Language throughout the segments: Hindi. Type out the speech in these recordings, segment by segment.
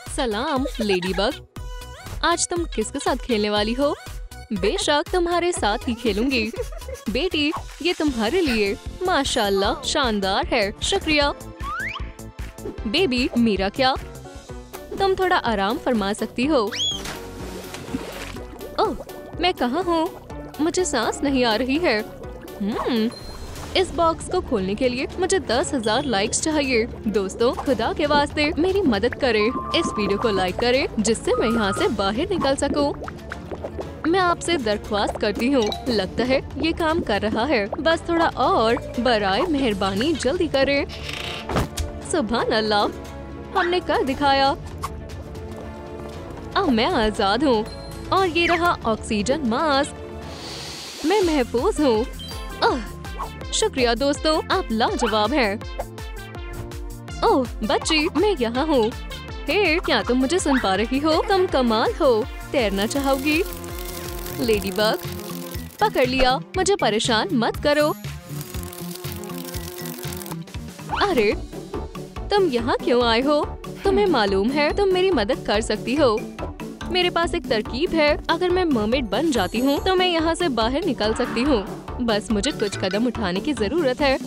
सलाम लेडीबग। आज तुम किसके साथ खेलने वाली हो? बेशक तुम्हारे साथ ही खेलूंगी। बेटी ये तुम्हारे लिए। माशाल्लाह शानदार है। शुक्रिया। बेबी मेरा क्या? तुम थोड़ा आराम फरमा सकती हो। ओह मैं कहाँ हूँ? मुझे सांस नहीं आ रही है। इस बॉक्स को खोलने के लिए मुझे 10,000 लाइक्स चाहिए। दोस्तों खुदा के वास्ते मेरी मदद करें। इस वीडियो को लाइक करें जिससे मैं यहाँ से बाहर निकल सकूं। मैं आपसे दरख्वास्त करती हूँ। लगता है ये काम कर रहा है। बस थोड़ा और बराए मेहरबानी जल्दी करें। सुभान अल्लाह हमने कर दिखाया। अब मैं आजाद हूँ और ये रहा ऑक्सीजन मास्क। मैं महफूज हूँ। शुक्रिया दोस्तों आप लाजवाब हैं। ओह बच्ची मैं यहाँ हूँ। हे क्या तुम मुझे सुन पा रही हो? तुम कमाल हो। तैरना चाहोगी? लेडीबग पकड़ लिया। मुझे परेशान मत करो। अरे तुम यहाँ क्यों आए हो? तुम्हें मालूम है तुम मेरी मदद कर सकती हो। मेरे पास एक तरकीब है। अगर मैं मरमेड बन जाती हूँ तो मैं यहाँ से बाहर निकल सकती हूँ। बस मुझे कुछ कदम उठाने की जरूरत है।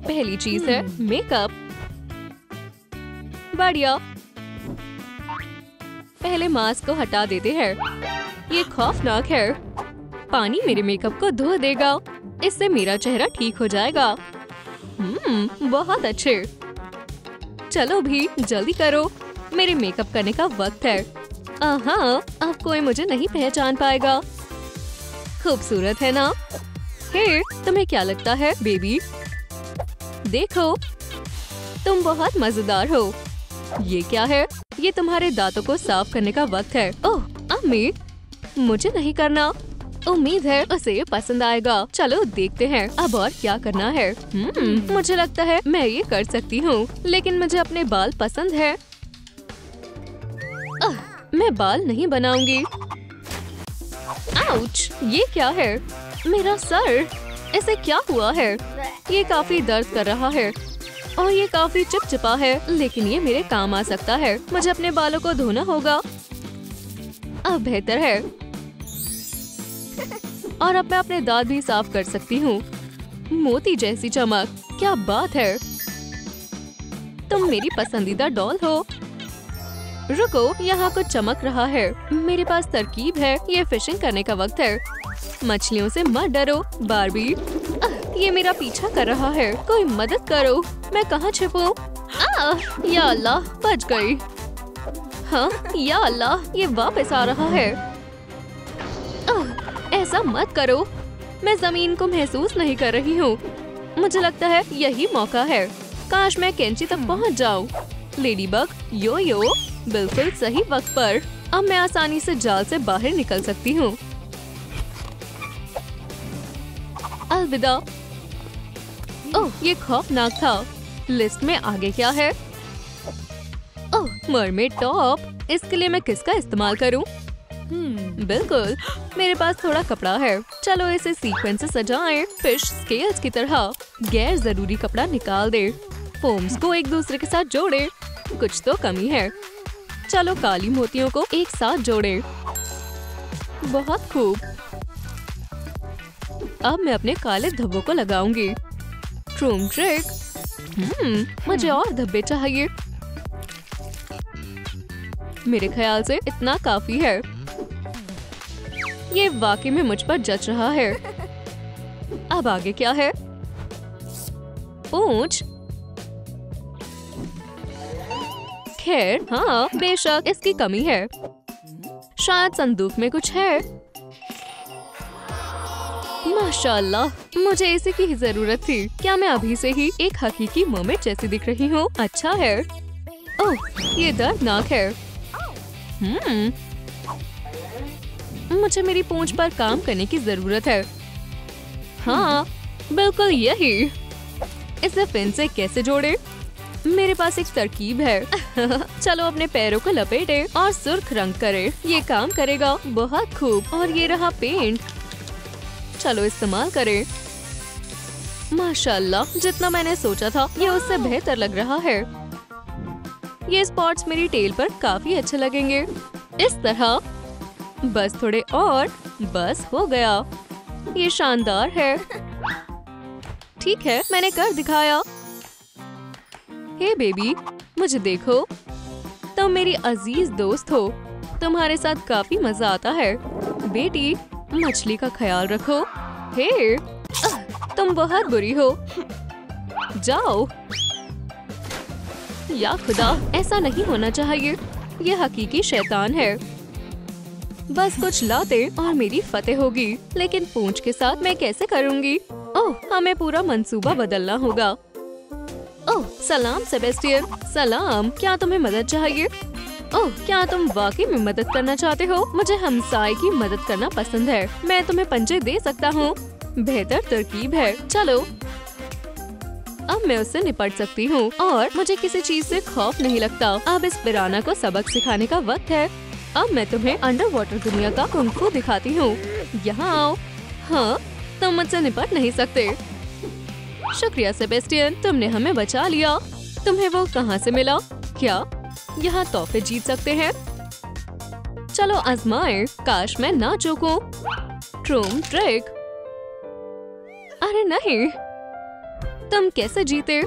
पहली चीज है मेकअप। बढ़िया। पहले मास्क को हटा देते हैं। ये खौफनाक है। पानी मेरे मेकअप को धो देगा। इससे मेरा चेहरा ठीक हो जाएगा। बहुत अच्छे। चलो भी जल्दी करो। मेरे मेकअप करने का वक्त है। हाँ अब कोई मुझे नहीं पहचान पाएगा। खूबसूरत है ना? हे तुम्हें क्या लगता है बेबी? देखो तुम बहुत मजेदार हो। ये क्या है? ये तुम्हारे दांतों को साफ करने का वक्त है। ओह अम्मी मुझे नहीं करना। उम्मीद है उसे ये पसंद आएगा। चलो देखते हैं अब और क्या करना है। मुझे लगता है मैं ये कर सकती हूँ लेकिन मुझे अपने बाल पसंद है। मैं बाल नहीं बनाऊंगी। आउच ये क्या है? मेरा सर। इसे क्या हुआ है? ये काफी दर्द कर रहा है और ये काफी चिपचिपा है लेकिन ये मेरे काम आ सकता है। मुझे अपने बालों को धोना होगा। अब बेहतर है और अब मैं अपने दांत भी साफ कर सकती हूँ। मोती जैसी चमक। क्या बात है। तुम मेरी पसंदीदा डॉल हो। रुको यहाँ कुछ चमक रहा है। मेरे पास तरकीब है। ये फिशिंग करने का वक्त है। मछलियों से मत डरो बारबी। ये मेरा पीछा कर रहा है। कोई मदद करो। मैं कहाँ छिपूं? या अल्लाह बच गई। हाँ या अल्लाह ये वापस आ रहा है। ऐसा मत करो। मैं जमीन को महसूस नहीं कर रही हूँ। मुझे लगता है यही मौका है। काश मैं कैंची तक पहुँच जाऊँ। लेडीबग यो यो बिल्कुल सही वक्त पर। अब मैं आसानी से जाल से बाहर निकल सकती हूँ। अलविदा। ओह ये खौफनाक था। लिस्ट में आगे क्या है? ओह मरमेड टॉप। इसके लिए मैं किसका इस्तेमाल करूँ? बिल्कुल मेरे पास थोड़ा कपड़ा है। चलो इसे सीक्वेंस से सजाएं। फिश स्केल्स की तरह। गैर जरूरी कपड़ा निकाल दे। फोम्स को एक दूसरे के साथ जोड़े। कुछ तो कमी है। चलो काली मोतियों को एक साथ जोड़े। बहुत खूब। अब मैं अपने काले धब्बों को लगाऊंगी। ट्रूम ट्रिक। मुझे और धब्बे चाहिए। मेरे ख्याल से इतना काफी है। ये वाकई में मुझ पर जच रहा है। अब आगे क्या है? पूंछ। खैर हाँ बेशक इसकी कमी है। शायद संदूक में कुछ है। माशाल्लाह मुझे इसी की जरूरत थी। क्या मैं अभी से ही एक हकीकी मरमेड जैसी दिख रही हूँ? अच्छा है। ओह ये दर्दनाक है। मुझे मेरी पूंछ पर काम करने की जरूरत है। हाँ बिल्कुल यही। इसे फिन से कैसे जोड़े? मेरे पास एक तरकीब है। चलो अपने पैरों को लपेटे और सुर्ख रंग करे। ये काम करेगा। बहुत खूब। और ये रहा पेंट। चलो इस्तेमाल करें। माशाल्लाह जितना मैंने सोचा था ये उससे बेहतर लग रहा है। ये स्पॉट्स मेरी टेल पर काफी अच्छे लगेंगे। इस तरह, बस थोड़े और, बस हो गया। ये शानदार है। ठीक है, मैंने कर दिखाया। हे बेबी, मुझे देखो, तुम मेरी अजीज दोस्त हो। तुम्हारे साथ काफी मजा आता है। बेटी, मछली का ख्याल रखो। हे, तुम बहुत बुरी हो। जाओ। या खुदा, ऐसा नहीं होना चाहिए। ये हकीकी शैतान है। बस कुछ लाते और मेरी फतेह होगी। लेकिन पूंछ के साथ मैं कैसे करूंगी? ओह, हमें पूरा मंसूबा बदलना होगा। ओह, सलाम सेबेस्टियन। सलाम, क्या तुम्हें मदद चाहिए? ओह, क्या तुम वाकई में मदद करना चाहते हो? मुझे हमसाए की मदद करना पसंद है। मैं तुम्हें पंजे दे सकता हूँ। बेहतर तरकीब है। चलो, अब मैं उससे निपट सकती हूँ और मुझे किसी चीज से खौफ नहीं लगता। अब इस पिराना को सबक सिखाने का वक्त है। अब मैं तुम्हें अंडर वाटर दुनिया का कुंग-फू दिखाती हूँ। यहाँ आओ। हाँ, तुम मुझसे निपट नहीं सकते। शुक्रिया सेबेस्टियन, तुमने हमें बचा लिया। तुम्हें वो कहाँ से मिला? क्या यहाँ तोहफे जीत सकते हैं? चलो आजमाएं। काश मैं ना चूकूं। ट्रूम ट्रिक। अरे नहीं, तुम कैसे जीते?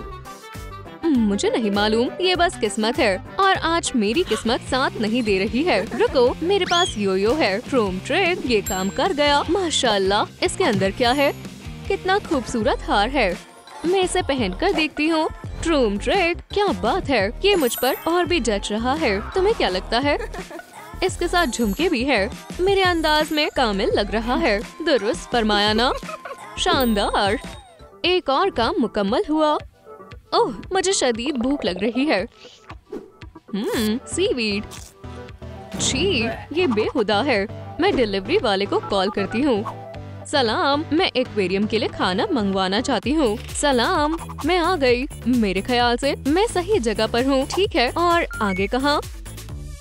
मुझे नहीं मालूम, ये बस किस्मत है। और आज मेरी किस्मत साथ नहीं दे रही है। रुको, मेरे पास योयो है। ट्रूम ट्रिक, ये काम कर गया। माशाल्लाह, इसके अंदर क्या है? कितना खूबसूरत हार है। मैं इसे पहनकर देखती हूँ। ट्रूम ट्रिक, क्या बात है। ये मुझ पर और भी जच रहा है। तुम्हें क्या लगता है? इसके साथ झुमके भी है। मेरे अंदाज में कामिल लग रहा है। दुरुस्त फरमाया ना? शानदार। एक और काम मुकम्मल हुआ। ओह, मुझे शदीद भूख लग रही है। सीवीड। छी, ये बेहुदा है। मैं डिलीवरी वाले को कॉल करती हूँ। सलाम, मैं एक्वेरियम के लिए खाना मंगवाना चाहती हूँ। सलाम, मैं आ गई। मेरे ख्याल से मैं सही जगह पर हूँ। ठीक है, और आगे कहाँ?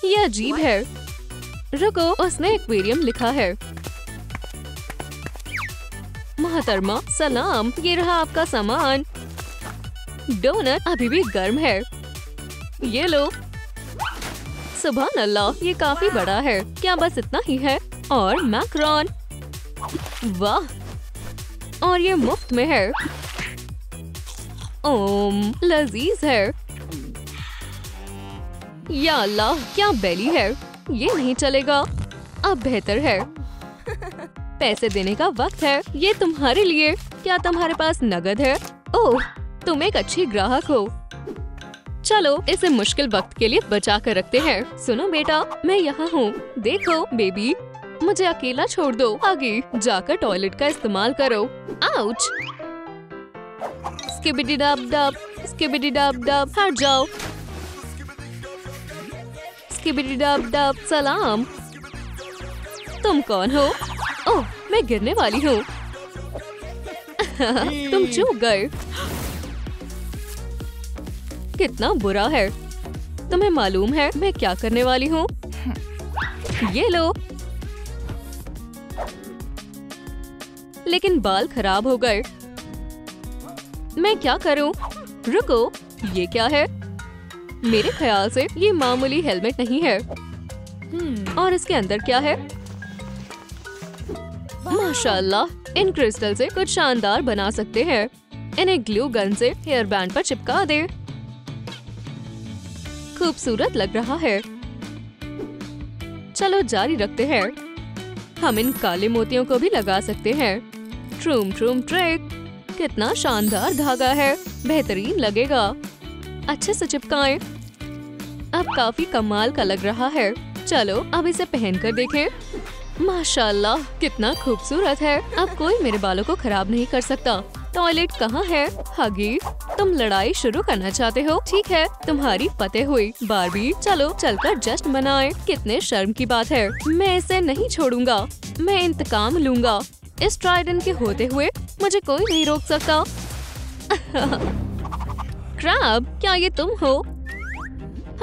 ये अजीब है। रुको, उसने एक्वेरियम लिखा है। मोहतरमा, सलाम, ये रहा आपका सामान। डोनट अभी भी गर्म है। ये लो। सुभान अल्लाह, ये काफी बड़ा है। क्या बस इतना ही है? और मैकरॉन। वाह, और ये मुफ्त में है। ओम, लजीज है। या अल्लाह, क्या बेली है। ये नहीं चलेगा। अब बेहतर है। पैसे देने का वक्त है। ये तुम्हारे लिए। क्या तुम्हारे पास नगद है? ओह, तुम एक अच्छी ग्राहक हो। चलो, इसे मुश्किल वक्त के लिए बचा कर रखते हैं। सुनो बेटा, मैं यहाँ हूँ। देखो बेबी, मुझे अकेला छोड़ दो। आगे जाकर टॉयलेट का इस्तेमाल करो। Ouch. Skibidi dub dub, skibidi dub dub, हट जाओ। स्किबिडी डब डब, सलाम। तुम कौन हो? ओह, मैं गिरने वाली हूँ। तुम चूक गए। कितना बुरा है। तुम्हें मालूम है मैं क्या करने वाली हूँ? ये लो। लेकिन बाल खराब हो गए। मैं क्या करूँ? रुको, ये क्या है? मेरे ख्याल से ये मामूली हेलमेट नहीं है। और इसके अंदर क्या है? माशाल्लाह, इन क्रिस्टल से कुछ शानदार बना सकते हैं। इन्हें ग्लू गन से हेयर बैंड पर चिपका दे। खूबसूरत लग रहा है। चलो जारी रखते हैं। हम इन काले मोतियों को भी लगा सकते हैं। ट्रूम ट्रूम ट्रिक। कितना शानदार धागा है। बेहतरीन लगेगा। अच्छे से चिपकाएं। अब काफी कमाल का लग रहा है। चलो अब इसे पहनकर देखें। माशाल्लाह, कितना खूबसूरत है। अब कोई मेरे बालों को खराब नहीं कर सकता। टॉयलेट कहाँ है? हगी, तुम लड़ाई शुरू करना चाहते हो? ठीक है, तुम्हारी फतेह हुई। बारबी, चलो चलकर जश्न मनाएं। कितने शर्म की बात है। मैं इसे नहीं छोड़ूंगा। मैं इंतकाम लूंगा। इस ट्राइडेंट के होते हुए मुझे कोई नहीं रोक सकता। क्रैब, क्या ये तुम हो?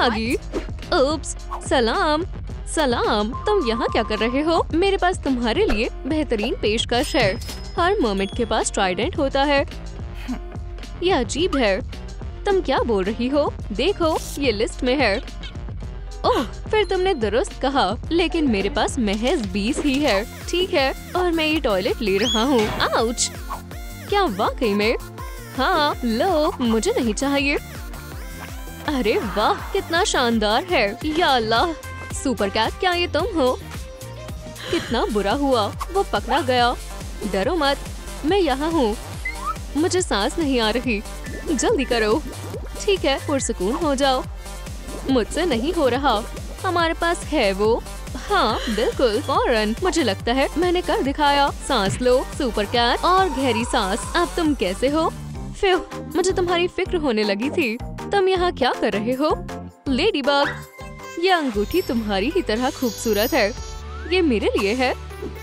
हगी, उप्स, सलाम। सलाम, तुम यहाँ क्या कर रहे हो? मेरे पास तुम्हारे लिए बेहतरीन पेशकश है। हर मर्मेड के पास ट्राइडेंट होता है। यह अजीब है। तुम क्या बोल रही हो? देखो ये लिस्ट में है। ओह, फिर तुमने दुरुस्त कहा, लेकिन मेरे पास महज 20 ही है। ठीक है, और मैं ये टॉयलेट ले रहा हूँ। आउच! क्या वाकई में? हाँ, लो, मुझे नहीं चाहिए। अरे वाह, कितना शानदार है। या अल्लाह, सुपर कैट, क्या ये तुम हो? कितना बुरा हुआ, वो पकड़ा गया। डरो मत, मैं यहाँ हूँ। मुझे सांस नहीं आ रही, जल्दी करो। ठीक है, पुरसुकून हो जाओ। मुझसे नहीं हो रहा। हमारे पास है वो। हाँ बिल्कुल, फौरन। मुझे लगता है मैंने कर दिखाया। सांस लो सुपर कैट, और गहरी सांस। अब तुम कैसे हो? फिर मुझे तुम्हारी फिक्र होने लगी थी। तुम यहाँ क्या कर रहे हो? लेडीबग, ये अंगूठी तुम्हारी ही तरह खूबसूरत है। ये मेरे लिए है।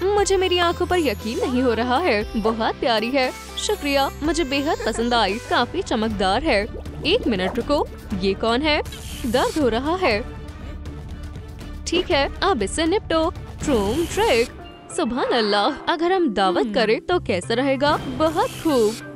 मुझे मेरी आंखों पर यकीन नहीं हो रहा है। बहुत प्यारी है। शुक्रिया, मुझे बेहद पसंद आई। काफी चमकदार है। एक मिनट रुको, ये कौन है? दर्द हो रहा है। ठीक है, अब इससे निपटो। ट्रूम ट्रिक। सुभान अल्लाह, अगर हम दावत करें तो कैसा रहेगा? बहुत खूब।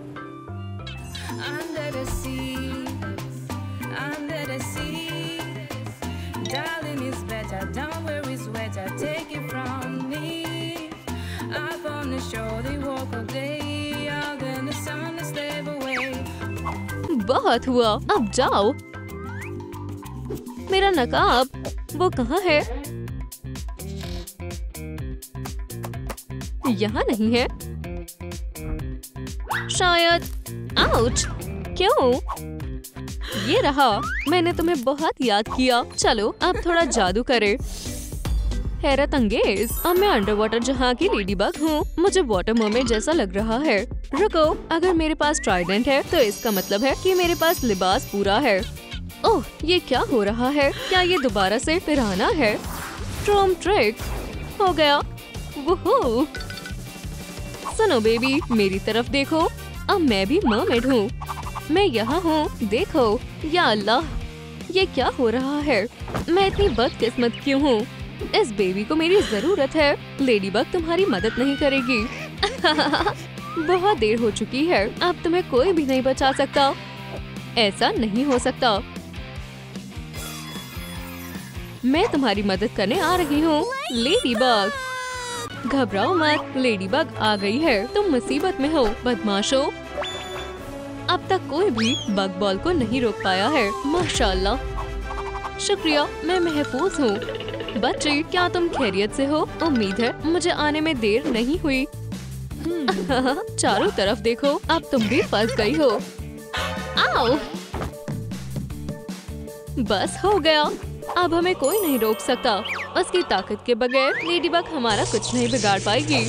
बहुत हुआ, अब जाओ। मेरा नकाब, वो कहाँ है? यहाँ नहीं है शायद। आउच! क्यों? ये रहा। मैंने तुम्हें बहुत याद किया। चलो अब थोड़ा जादू करें। हैरत अंगेज, अब मैं अंडर वाटर जहाँ की लेडीबग हूँ। मुझे वाटर मर्मेड जैसा लग रहा है। रुको, अगर मेरे पास ट्राइडेंट है तो इसका मतलब है कि मेरे पास लिबास पूरा है। ओह, ये क्या हो रहा है? क्या ये दोबारा से पिराना है? ट्रूम ट्रिक हो गया। वुहू! सुनो बेबी, मेरी तरफ देखो। अब मैं भी मर्मेड हूँ। मैं यहाँ हूँ, देखो। या अल्लाह, ये क्या हो रहा है? मैं इतनी बदकिस्मत क्यों हूँ? इस बेबी को मेरी जरूरत है। लेडीबग तुम्हारी मदद नहीं करेगी। बहुत देर हो चुकी है। अब तुम्हें कोई भी नहीं बचा सकता। ऐसा नहीं हो सकता। मैं तुम्हारी मदद करने आ रही हूँ। लेडीबग, घबराओ मत। लेडीबग आ गई है। तुम मुसीबत में हो बदमाशो। अब तक कोई भी बग बॉल को नहीं रोक पाया है। माशाल्लाह। शुक्रिया, मैं महफूज हूँ। बच्ची, क्या तुम खैरियत से हो? उम्मीद है मुझे आने में देर नहीं हुई। चारों तरफ देखो, अब तुम भी फंस गई हो। आओ! बस हो गया। अब हमें कोई नहीं रोक सकता। उसकी ताकत के बगैर लेडीबग हमारा कुछ नहीं बिगाड़ पाएगी।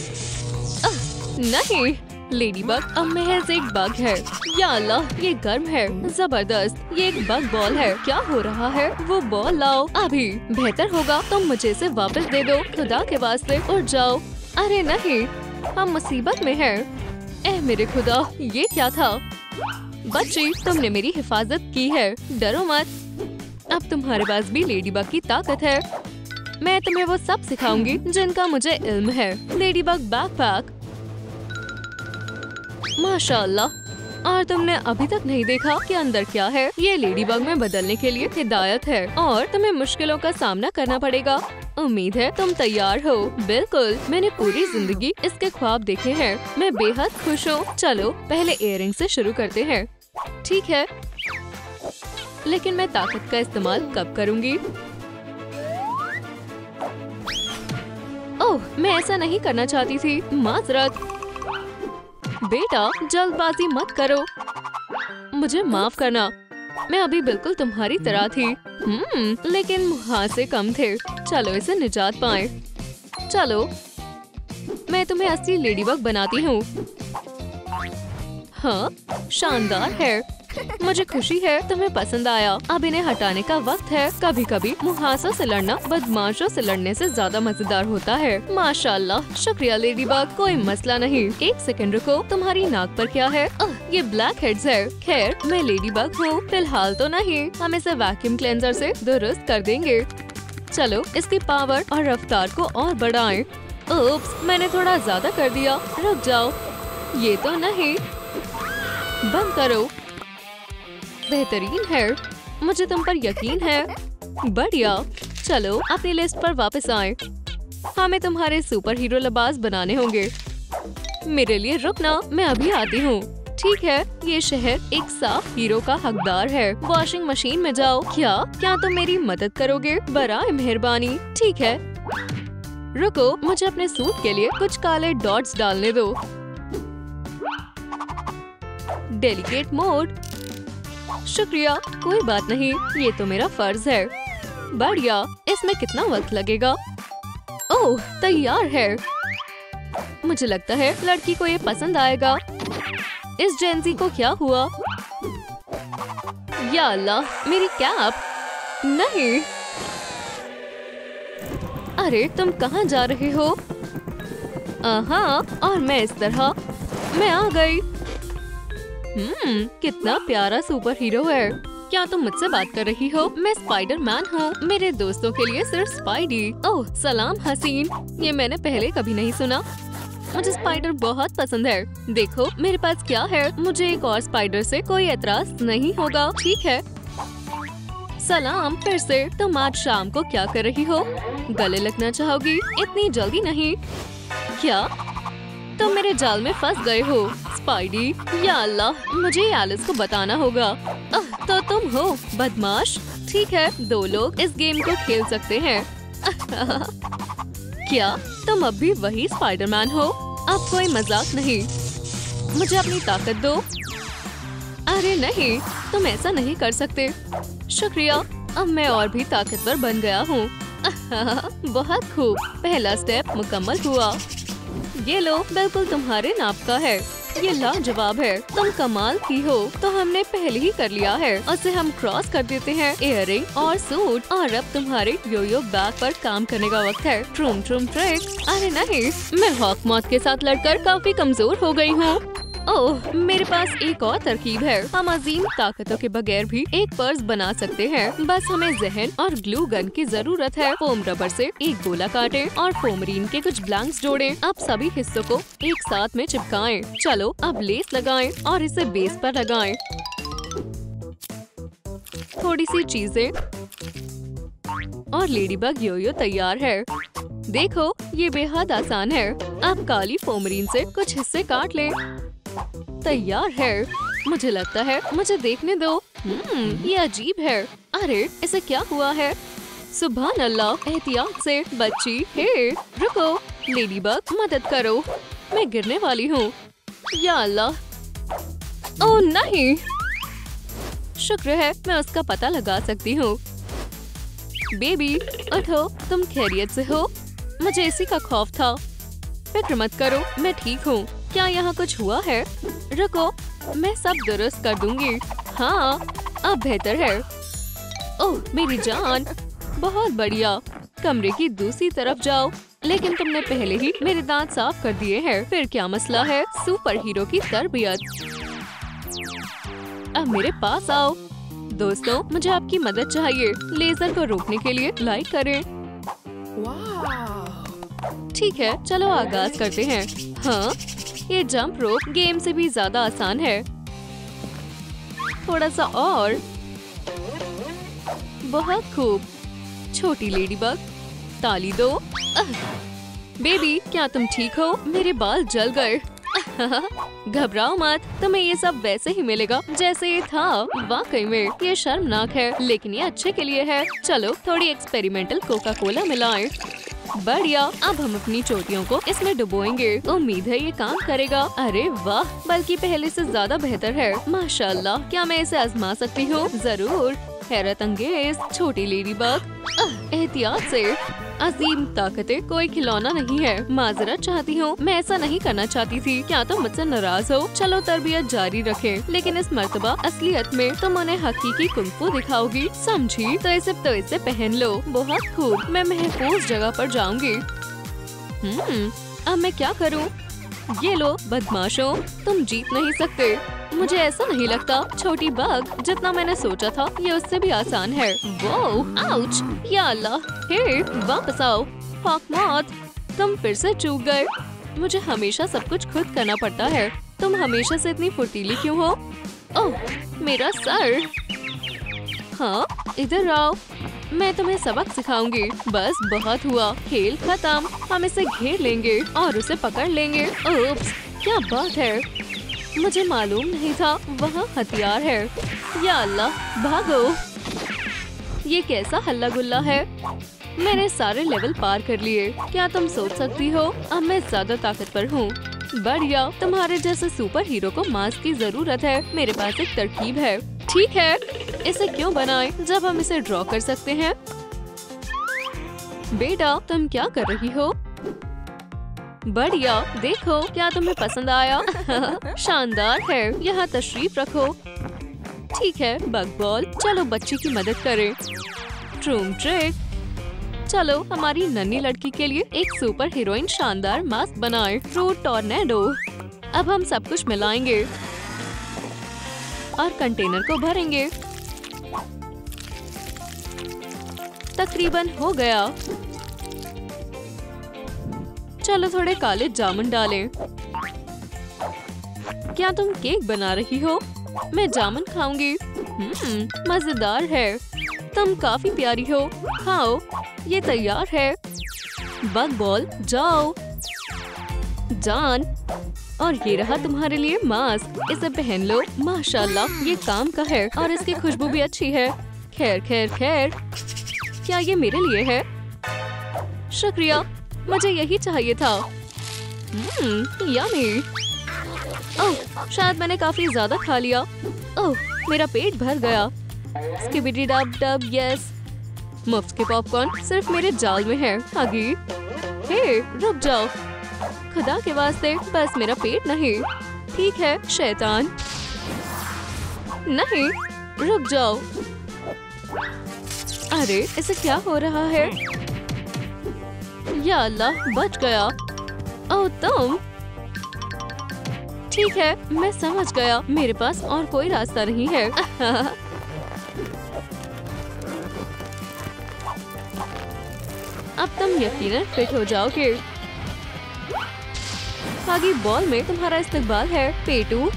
नहीं, लेडीबग अब महज एक बग है। या अल्लाह, ये गर्म है। जबरदस्त, ये एक बग बॉल है। क्या हो रहा है? वो बॉल लाओ अभी। बेहतर होगा तुम मुझे इसे वापस दे दो। खुदा के वास्ते उठ जाओ। अरे नहीं, हम मुसीबत में हैं। ऐ मेरे खुदा, ये क्या था? बच्ची, तुमने मेरी हिफाजत की है। डरो मत। अब तुम्हारे पास भी लेडीबग की ताकत है। मैं तुम्हें वो सब सिखाऊंगी जिनका मुझे इल्म है। Ladybug backpack. माशाल्लाह, और तुमने अभी तक नहीं देखा कि अंदर क्या है? ये लेडीबग में बदलने के लिए हिदायत है और तुम्हें मुश्किलों का सामना करना पड़ेगा। उम्मीद है तुम तैयार हो। बिल्कुल, मैंने पूरी जिंदगी इसके ख्वाब देखे हैं। मैं बेहद खुश हूँ। चलो पहले इयररिंग से शुरू करते हैं। ठीक है, लेकिन मैं ताकत का इस्तेमाल कब करूँगी? ओह, मैं ऐसा नहीं करना चाहती थी। माजरत। बेटा, जल्दबाजी मत करो। मुझे माफ करना। मैं अभी बिल्कुल तुम्हारी तरह थी। लेकिन मुहासे कम थे। चलो इसे निजात पाएं। चलो, मैं तुम्हें असली लेडीबग बनाती हूँ। हाँ, शानदार है। मुझे खुशी है तुम्हें पसंद आया। अब इन्हें हटाने का वक्त है। कभी कभी मुहासों से लड़ना बदमाशों से लड़ने से ज्यादा मजेदार होता है। माशाल्लाह, शुक्रिया लेडीबग, कोई मसला नहीं। एक सेकंड रुको, तुम्हारी नाक पर क्या है? ये ब्लैक हेड्स है। खैर, मैं लेडीबग हूँ। फिलहाल तो नहीं, हम इसे वैक्यूम क्लेंजर से दुरुस्त कर देंगे। चलो इसकी पावर और रफ्तार को और बढ़ाएं। ओप्स, मैंने थोड़ा ज्यादा कर दिया। रुक जाओ। ये तो नहीं, बंद करो। बेहतरीन है। मुझे तुम पर यकीन है। बढ़िया, चलो अपनी लिस्ट पर वापस आएं। हमें तुम्हारे सुपर हीरो लिबास बनाने होंगे। मेरे लिए रुकना, मैं अभी आती हूँ। ठीक है, ये शहर एक साफ हीरो का हकदार है। वॉशिंग मशीन में जाओ। क्या तुम मेरी मदद करोगे? बराए मेहरबानी। ठीक है, रुको, मुझे अपने सूट के लिए कुछ काले डॉट्स डालने दो। Delicate mode. शुक्रिया, कोई बात नहीं, ये तो मेरा फर्ज है। बढ़िया, इसमें कितना वक्त लगेगा? ओह, तैयार है। मुझे लगता है लड़की को ये पसंद आएगा। इस जेंजी को क्या हुआ? या अल्लाह, मेरी कैप। नहीं, अरे तुम कहाँ जा रहे हो? और मैं इस तरह, मैं आ गई। कितना प्यारा सुपर हीरो है। क्या तुम मुझसे बात कर रही हो? मैं स्पाइडरमैन हूँ। मेरे दोस्तों के लिए सिर्फ स्पाइडी। ओह सलाम हसीन, ये मैंने पहले कभी नहीं सुना। मुझे स्पाइडर बहुत पसंद है। देखो मेरे पास क्या है। मुझे एक और स्पाइडर से कोई एतराज नहीं होगा। ठीक है। सलाम फिर से। तुम आज शाम को क्या कर रही हो? गले लगना चाहोगी? इतनी जल्दी नहीं। क्या तुम मेरे जाल में फंस गए हो स्पाइडी? या अल्लाह, मुझे एलिस को बताना होगा। तो तुम हो बदमाश। ठीक है, 2 लोग इस गेम को खेल सकते हैं। क्या तुम अब भी वही स्पाइडरमैन हो? अब कोई मजाक नहीं। मुझे अपनी ताकत दो। अरे नहीं, तुम ऐसा नहीं कर सकते। शुक्रिया, अब मैं और भी ताकतवर बन गया हूँ। बहुत खूब, पहला स्टेप मुकम्मल हुआ। ये लो, बिल्कुल तुम्हारे नाप का है। ये लाजवाब है। तुम कमाल की हो। तो हमने पहले ही कर लिया है। उसे हम क्रॉस कर देते हैं। इयररिंग और सूट। और अब तुम्हारे योयो बैग पर काम करने का वक्त है। ट्रूम ट्रूम ट्रिक। अरे नहीं, मैं हॉकमॉथ के साथ लड़कर काफी कमजोर हो गई हूँ। ओह, मेरे पास एक और तरकीब है। हम अजीम ताकतों के बगैर भी एक पर्स बना सकते हैं। बस हमें जहन और ग्लू गन की जरूरत है। फोम रबर से एक गोला काटें और फोमरीन के कुछ ब्लैंक्स जोड़ें। अब सभी हिस्सों को एक साथ में चिपकाएं। चलो अब लेस लगाएं और इसे बेस पर लगाएं। थोड़ी सी चीजें और लेडीबग योयो तैयार है। देखो, ये बेहद आसान है। अब काली फोमरीन से कुछ हिस्से काट लें। तैयार है। मुझे लगता है, मुझे देखने दो। ये अजीब है। अरे इसे क्या हुआ है? सुभान अल्लाह, एहतियात से बच्ची। हे रुको, लेडीबग मदद करो, मैं गिरने वाली हूँ। या अल्लाह। ओह नहीं, शुक्र है मैं उसका पता लगा सकती हूँ। बेबी उठो, तुम खैरियत से हो? मुझे इसी का खौफ था। फिक्र मत करो, मैं ठीक हूँ। क्या यहाँ कुछ हुआ है? रुको, मैं सब दुरुस्त कर दूंगी। हाँ, अब बेहतर है। ओह मेरी जान, बहुत बढ़िया। कमरे की दूसरी तरफ जाओ। लेकिन तुमने पहले ही मेरे दांत साफ कर दिए हैं। फिर क्या मसला है? सुपर हीरो की तरबियत। अब मेरे पास आओ। दोस्तों, मुझे आपकी मदद चाहिए। लेजर को रोकने के लिए लाइक करें। ठीक है, चलो आगाज करते हैं। हाँ, ये जंप रोप गेम से भी ज्यादा आसान है। थोड़ा सा और। बहुत खूब। छोटी लेडीबग, ताली दो। बेबी, क्या तुम ठीक हो? मेरे बाल जल गए। घबराओ मत, तुम्हें ये सब वैसे ही मिलेगा जैसे ये था। वाकई में ये शर्मनाक है, लेकिन ये अच्छे के लिए है। चलो थोड़ी एक्सपेरिमेंटल कोका कोला मिलाएं। बढ़िया, अब हम अपनी चोटियों को इसमें डुबोएंगे। उम्मीद है ये काम करेगा। अरे वाह, बल्कि पहले से ज्यादा बेहतर है। माशाल्लाह, क्या मैं इसे आजमा सकती हूँ? जरूर। हैरत अंगेज छोटी लेडीबग। एहतियात से। अजीम ताकतें कोई खिलौना नहीं है। माजरत चाहती हूँ, मैं ऐसा नहीं करना चाहती थी। क्या तुम मुझसे नाराज हो? चलो तरबियत जारी रखें, लेकिन इस मर्तबा असलियत में तुम उन्हें हकीकी कुंफू दिखाओगी, समझी? तो इसे पहन लो। बहुत खूब, मैं महफूज जगह पर जाऊंगी। अब मैं क्या करूँ? ये लो बदमाशों, तुम जीत नहीं सकते। मुझे ऐसा नहीं लगता। छोटी बग, जितना मैंने सोचा था ये उससे भी आसान है। वो आउच, या अल्लाह। हे वापस आओ। हॉकमॉथ, तुम फिर से चूक गए। मुझे हमेशा सब कुछ खुद करना पड़ता है। तुम हमेशा से इतनी फुर्तीली क्यों हो? ओह, मेरा सर। हाँ, इधर आओ, मैं तुम्हें सबक सिखाऊंगी। बस बहुत हुआ, खेल खत्म। हम इसे घेर लेंगे और उसे पकड़ लेंगे। ओप्स, क्या बात है, मुझे मालूम नहीं था वहाँ हथियार है। या अल्लाह, भागो। ये कैसा हल्ला गुल्ला है। मैंने सारे लेवल पार कर लिए। क्या तुम सोच सकती हो अब मैं ज्यादा ताकतवर हूँ? बढ़िया, तुम्हारे जैसे सुपर हीरो को मास्क की जरूरत है। मेरे पास एक तरकीब है। ठीक है, इसे क्यों बनाएं जब हम इसे ड्रॉ कर सकते हैं? बेटा, तुम क्या कर रही हो? बढ़िया, देखो क्या तुम्हें पसंद आया? शानदार है। यहाँ तशरीफ रखो। ठीक है बग बॉल, चलो बच्ची की मदद करें। ट्रूम ट्रिक, चलो हमारी नन्ही लड़की के लिए एक सुपर हीरोइन शानदार मास्क बनाए। Fruit tornado. अब हम सब कुछ मिलाएंगे और कंटेनर को भरेंगे। तकरीबन हो गया। चलो थोड़े काले जामुन डालें। क्या तुम केक बना रही हो? मैं जामुन खाऊंगी। मजेदार है। तुम काफी प्यारी हो। खाओ, ये तैयार है। बग बॉल, जाओ। जान, और ये रहा तुम्हारे लिए मास्क। इसे पहन लो। माशाल्लाह, ये काम का है और इसकी खुशबू भी अच्छी है। खैर खैर खैर, क्या ये मेरे लिए है? शुक्रिया, मुझे यही चाहिए था। यम्मी। ओह, शायद मैंने काफी ज्यादा खा लिया। ओह, मेरा पेट भर गया। Skibidi dub dub, yes. मुफ्त के पॉपकॉर्न सिर्फ मेरे जाल में है। हगी, हे रुक जाओ, खुदा के वास्ते, बस मेरा पेट नहीं। ठीक है शैतान। नहीं, रुक जाओ। अरे इसे क्या हो रहा है? या अल्लाह, बच गया। ओह तुम। ठीक है, मैं समझ गया। मेरे पास और कोई रास्ता नहीं है। अब तुम यकीनन फिट हो जाओगे। आगे बॉल में तुम्हारा इस्तेमाल है पेटू।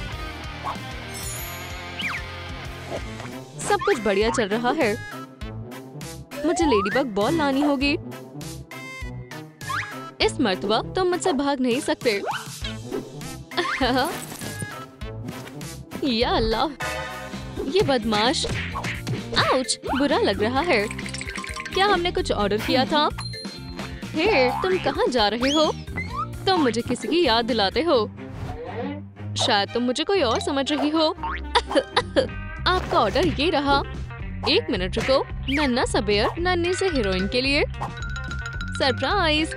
सब कुछ बढ़िया चल रहा है। मुझे लेडीबग बॉल लानी होगी। इस मर्तबा तुम मुझसे भाग नहीं सकते। या अल्लाह, ये बदमाश। आउच, बुरा लग रहा है। क्या हमने कुछ ऑर्डर किया था? हे, तुम कहाँ जा रहे हो? तुम मुझे किसी की याद दिलाते हो। शायद तुम मुझे कोई और समझ रही हो। आपका ऑर्डर ये रहा। एक मिनट रुको। नन्ना सा बेयर नन्ही से हीरोइन के लिए। सरप्राइज।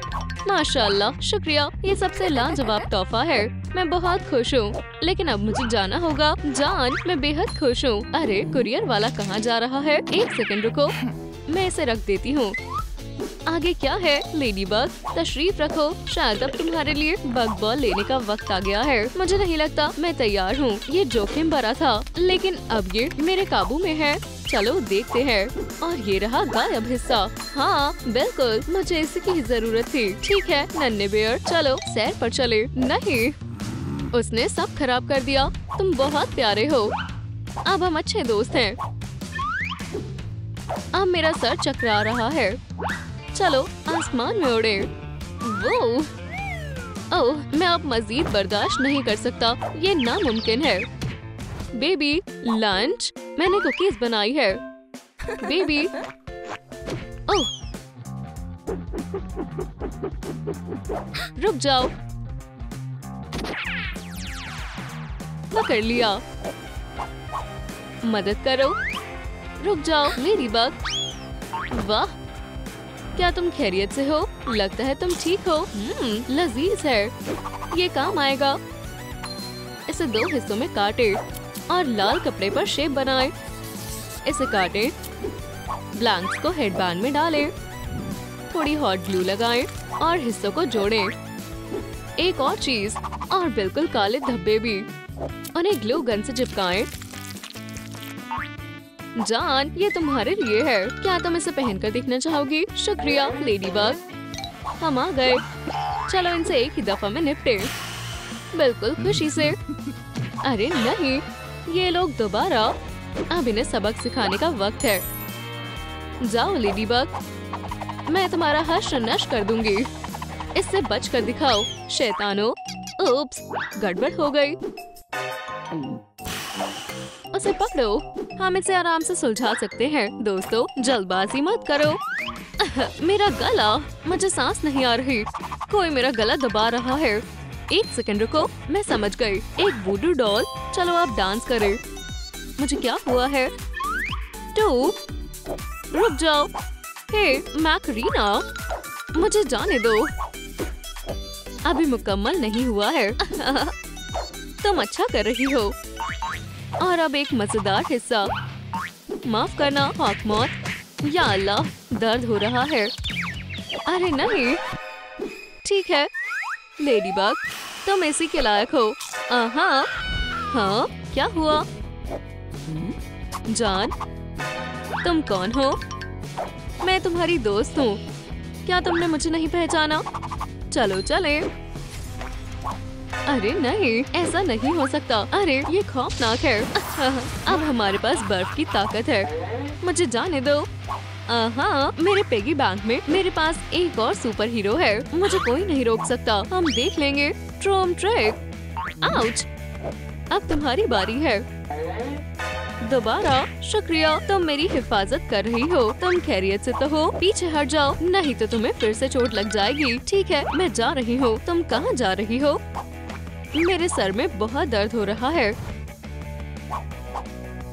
माशाल्लाह, शुक्रिया। ये सबसे लाजवाब तोहफा है। मैं बहुत खुश हूँ, लेकिन अब मुझे जाना होगा। जान, मैं बेहद खुश हूँ। अरे कुरियर वाला कहाँ जा रहा है? एक सेकंड रुको, मैं इसे रख देती हूँ। आगे क्या है? लेडीबग, तशरीफ रखो। शायद अब तुम्हारे लिए बग बॉल लेने का वक्त आ गया है। मुझे नहीं लगता मैं तैयार हूँ। ये जोखिम भरा था, लेकिन अब ये मेरे काबू में है। चलो देखते हैं। और ये रहा गायब हिस्सा। हाँ बिल्कुल, मुझे इसकी जरूरत थी। ठीक है नन्हे बेयर, चलो सैर पर चले। नहीं, उसने सब खराब कर दिया। तुम बहुत प्यारे हो। अब हम अच्छे दोस्त हैं। अब मेरा सर चकरा रहा है। चलो आसमान में उड़े। वो, ओह, मैं अब मजीद बर्दाश्त नहीं कर सकता। ये नामुमकिन है। Baby, lunch. मैंने कुकीज बनाई है। बेबी, ओह, रुक जाओ। पकड़ लिया। मदद करो। रुक जाओ लेडीबग। वाह, क्या तुम खैरियत से हो? लगता है तुम ठीक हो। लजीज है। ये काम आएगा। इसे 2 हिस्सों में काटे और लाल कपड़े पर शेप बनाएं। इसे काटे, ब्लैंक्स को हेडबैंड में डालें, थोड़ी हॉट ग्लू लगाएं और हिस्सों को जोड़ें। एक और चीज, और बिल्कुल काले धब्बे भी। उन्हें ग्लू गन से चिपकाएं। जान, ये तुम्हारे लिए है। क्या तुम इसे पहनकर देखना चाहोगी? शुक्रिया लेडीबग। हम आ गए। चलो इनसे एक ही दफा में निपटे। बिल्कुल खुशी से। अरे नहीं, ये लोग दोबारा। अब इन्हें सबक सिखाने का वक्त है। जाओ लेडीबग, मैं तुम्हारा हश्र नश कर दूंगी। इससे बच कर दिखाओ शैतानो। उप्स, गड़बड़ हो गई। उसे पकड़ो, हम इसे आराम से सुलझा सकते हैं। दोस्तों जल्दबाजी मत करो। मेरा गला, मुझे सांस नहीं आ रही। कोई मेरा गला दबा रहा है। एक सेकंड रुको, मैं समझ गई। एक वुडू डॉल। चलो आप डांस करें। मुझे क्या हुआ है? टू, रुक जाओ। हे मैकरीना, मुझे जाने दो। अभी मुकम्मल नहीं हुआ है। तुम अच्छा कर रही हो। और अब एक मजेदार हिस्सा। माफ करना हॉकमॉथ। या अल्लाह, दर्द हो रहा है। अरे नहीं, ठीक है लेडीबग, तुम इसी के लायक हो। हाँ, क्या हुआ? जान, तुम कौन हो? मैं तुम्हारी दोस्त हूँ। क्या तुमने मुझे नहीं पहचाना? चलो चले। अरे नहीं, ऐसा नहीं हो सकता। अरे ये खौफनाक है। अब हमारे पास बर्फ की ताकत है। मुझे जाने दो। मेरे पेगी बैंक में मेरे पास एक और सुपर हीरो है। मुझे कोई नहीं रोक सकता। हम देख लेंगे। ट्रोम ट्रैक। आउच, अब तुम्हारी बारी है। दोबारा शुक्रिया, तुम मेरी हिफाजत कर रही हो। तुम खैरियत से तो हो? पीछे हट जाओ, नहीं तो तुम्हें फिर से चोट लग जाएगी। ठीक है, मैं जा रही हूँ। तुम कहाँ जा रही हो? मेरे सर में बहुत दर्द हो रहा है।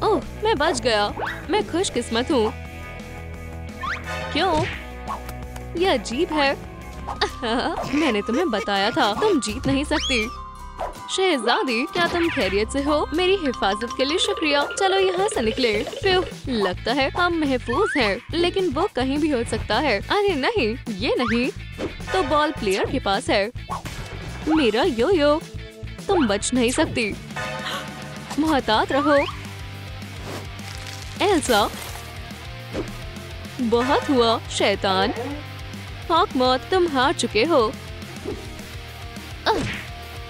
ओह, मैं बच गया। मैं खुशकिस्मत हूँ। क्यों? यह अजीब है। मैंने तुम्हें बताया था, तुम जीत नहीं सकती। शहजादी, क्या तुम खैरियत से हो? मेरी हिफाजत के लिए शुक्रिया। चलो यहाँ से निकले। फिर लगता है हम महफूज हैं, लेकिन वो कहीं भी हो सकता है। अरे नहीं, ये नहीं तो बॉल प्लेयर के पास है। मेरा यो-यो, तुम बच नहीं सकती। मुहतात रहो। एल्सा, बहुत हुआ शैतान। हॉकमॉथ, तुम हार चुके हो।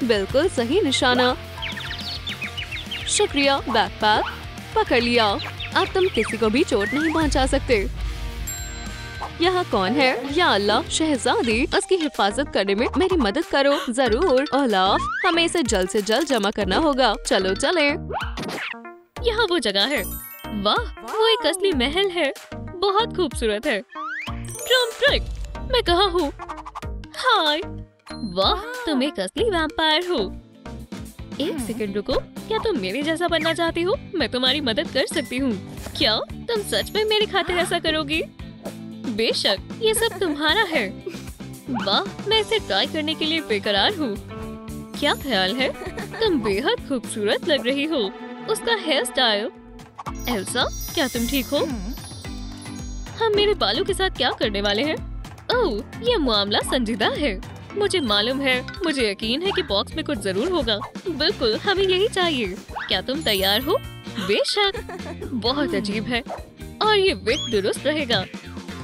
बिल्कुल सही निशाना। शुक्रिया बैकपैक, पकड़ लिया। अब तुम किसी को भी चोट नहीं पहुंचा सकते। यहाँ कौन है? या अल्लाह, शहजादी, उसकी हिफाजत करने में मेरी मदद करो। जरूर ओलाफ, हमें इसे जल्द से जल्द जमा करना होगा। चलो चले। यहाँ वो जगह है। वाह, वो एक असली महल है। बहुत खूबसूरत है। ट्रोम ट्रैक, मैं कहाँ हूँ? हाय, वाह, तुम एक असली वैम्पायर हो। एक सेकंड रुको, क्या तुम मेरे जैसा बनना चाहती हो? मैं तुम्हारी मदद कर सकती हूँ। क्या तुम सच में मेरी खातिर ऐसा करोगी? बेशक, ये सब तुम्हारा है। वाह, मैं इसे ट्राई करने के लिए बेकरार हूँ। क्या ख्याल है? तुम बेहद खूबसूरत लग रही हो। उसका हेयर स्टाइल। एल्सा, क्या तुम ठीक हो? हम मेरे बालों के साथ क्या करने वाले हैं? ओह, ये मामला संजीदा है। मुझे मालूम है, मुझे यकीन है कि बॉक्स में कुछ जरूर होगा। बिल्कुल, हमें यही चाहिए। क्या तुम तैयार हो? बेशक, बहुत अजीब है और ये विग दुरुस्त रहेगा।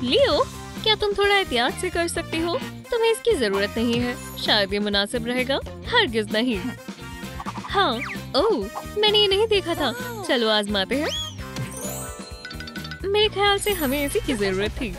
लियो, क्या तुम थोड़ा एहतियात से कर सकती हो? तुम्हें इसकी जरूरत नहीं है। शायद ये मुनासिब रहेगा। हरगिज नहीं। हाँ, ओह, मैंने ये नहीं देखा था। चलो आजमाते हैं। मेरे ख्याल से हमें इसी की जरूरत थी।